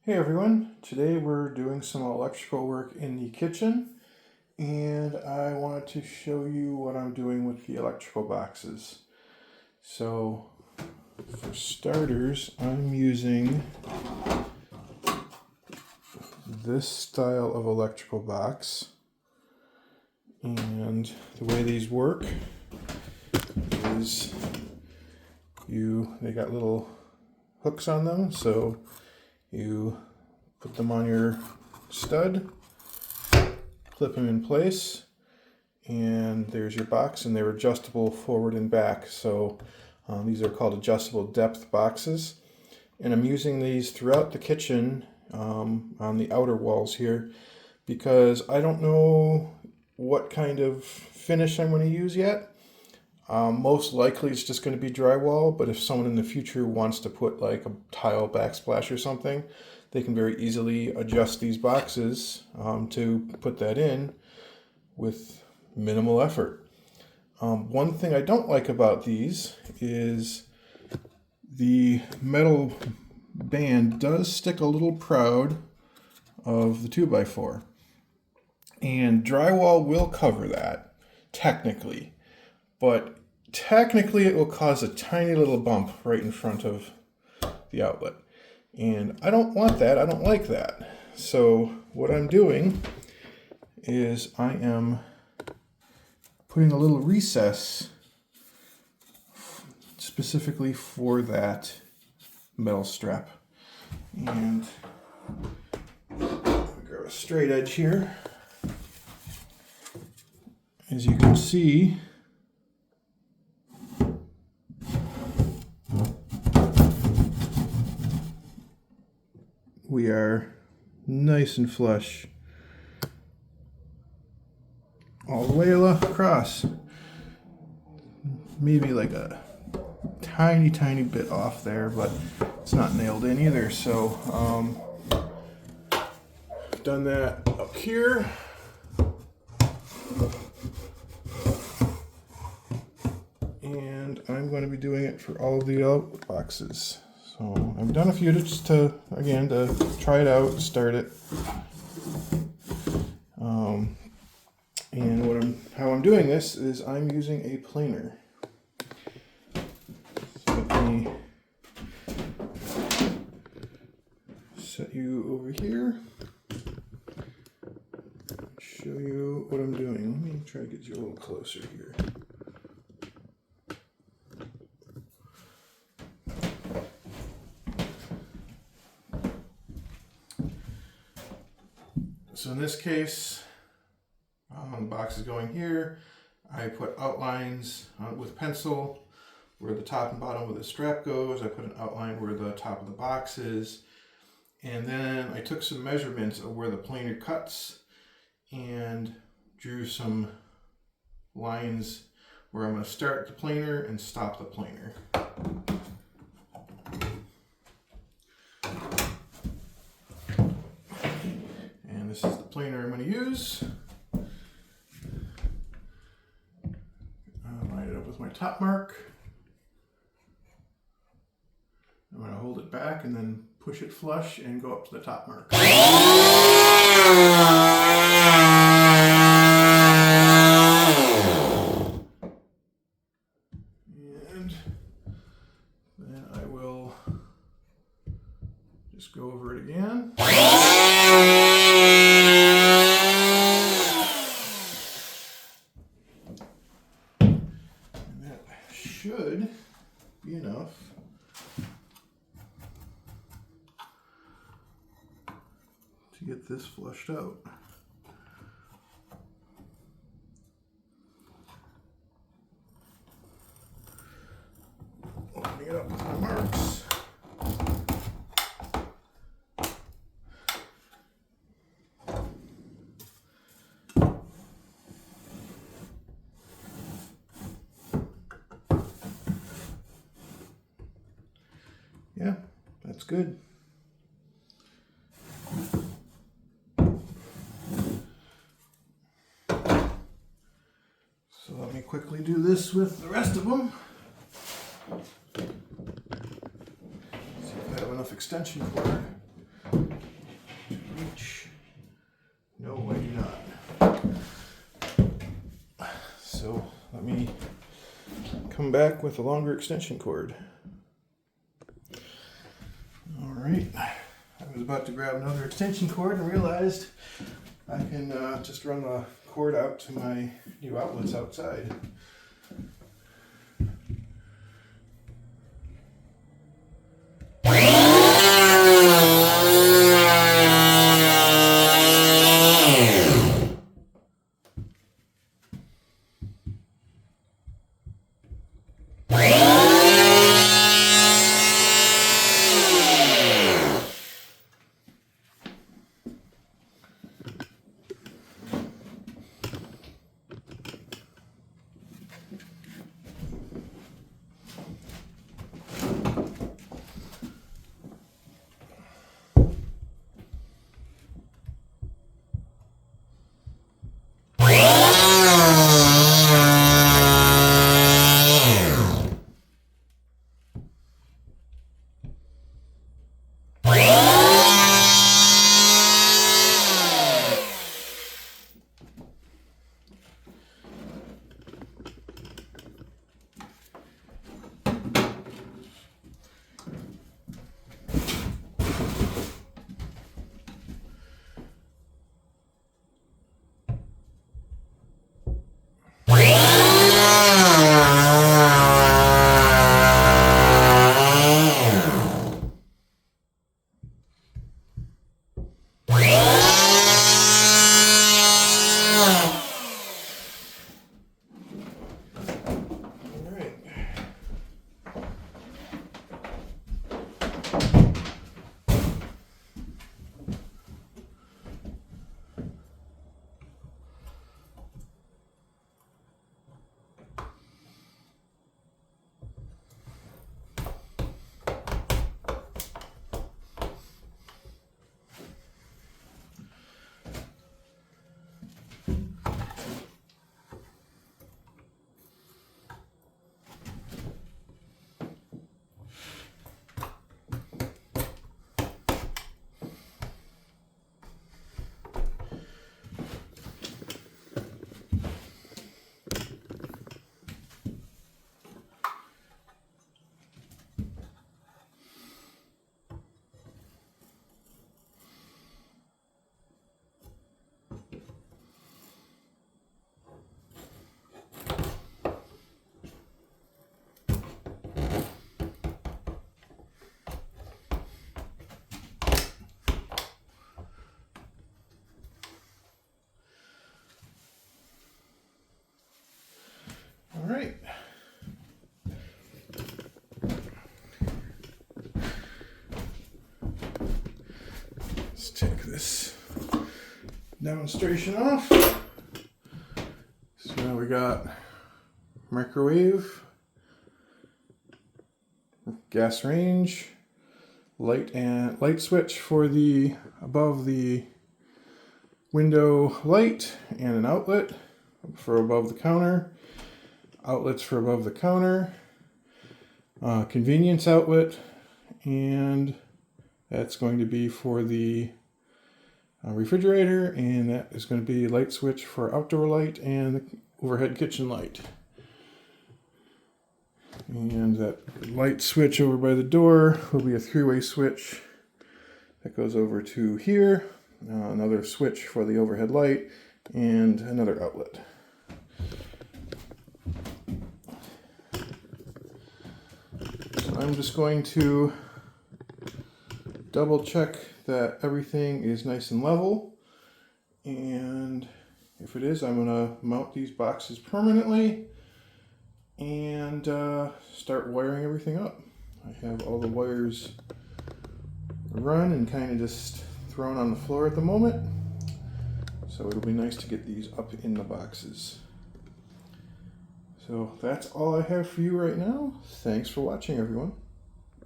Hey everyone, today we're doing some electrical work in the kitchen and I wanted to show you what I'm doing with the electrical boxes. So for starters, I'm using this style of electrical box, and the way these work is they got little hooks on them, so you put them on your stud, clip them in place, and there's your box, and they're adjustable forward and back. So these are called adjustable depth boxes, and I'm using these throughout the kitchen on the outer walls here because I don't know what kind of finish I'm going to use yet. Most likely it's just going to be drywall, but if someone in the future wants to put like a tile backsplash or something, they can very easily adjust these boxes to put that in with minimal effort. One thing I don't like about these is the metal band does stick a little proud of the 2x4, and drywall will cover that technically. But technically it will cause a tiny little bump right in front of the outlet. And I don't want that, I don't like that. So what I'm doing is I am putting a little recess specifically for that metal strap. And I'll grab a straight edge here. As you can see, we are nice and flush all the way across. Maybe like a tiny bit off there, but it's not nailed in either. So I've done that up here. And I'm going to be doing it for all of the outlet boxes. So I've done a few just to try it out, start it. And how I'm doing this is I'm using a planer. So let me set you over here, show you what I'm doing. Let me try to get you a little closer here. So in this case, the box is going here. I put outlines with pencil where the top and bottom of the strap goes. I put an outline where the top of the box is. And then I took some measurements of where the planer cuts and drew some lines where I'm going to start the planer and stop the planer. This is the planer I'm going to use. I'll line it up with my top mark. I'm going to hold it back and then push it flush and go up to the top mark. And then I will just go over it again. Should be enough to get this flushed out. Opening it up with my marks. Yeah, that's good. So let me quickly do this with the rest of them. See if I have enough extension cord. come back with a longer extension cord. All right, I was about to grab another extension cord and realized I can just run the cord out to my new outlets outside. All right. Let's take this demonstration off. So now we got microwave, gas range, light switch for the above the window light, and an outlet for above the counter. Outlets for above the counter, convenience outlet, and that's going to be for the refrigerator, and that is going to be light switch for outdoor light and the overhead kitchen light. And that light switch over by the door will be a three-way switch that goes over to here, another switch for the overhead light, and another outlet. I'm just going to double check that everything is nice and level, and if it is, I'm going to mount these boxes permanently and start wiring everything up. I have all the wires run and kind of just thrown on the floor at the moment, so it'll be nice to get these up in the boxes. So that's all I have for you right now. Thanks for watching, everyone.